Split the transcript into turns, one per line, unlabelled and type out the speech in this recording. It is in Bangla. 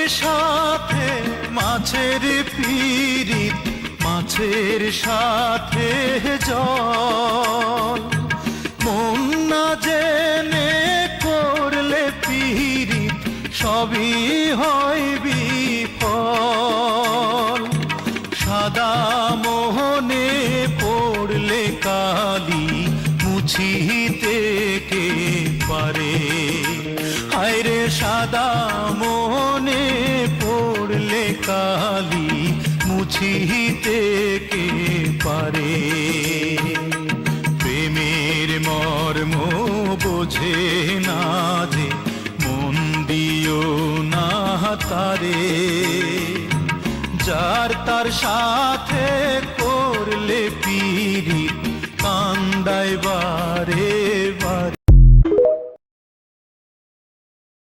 সাথে মাছের পিরিত, মাছের সাথে জল। মন না জেনে করলে পিরিত, সবই হয় বিফল। সাদা মোহনে পড়লে কালি, মুছিতে কে পারে? হায়রে সাদা মোহনে পড়লে কালি, মুছিতে কে পারে? প্রেমের মর্ম বোঝে না যে, মন দিও না তারে। যার তার সাথে করলে পিরিত, কান্দায় বারে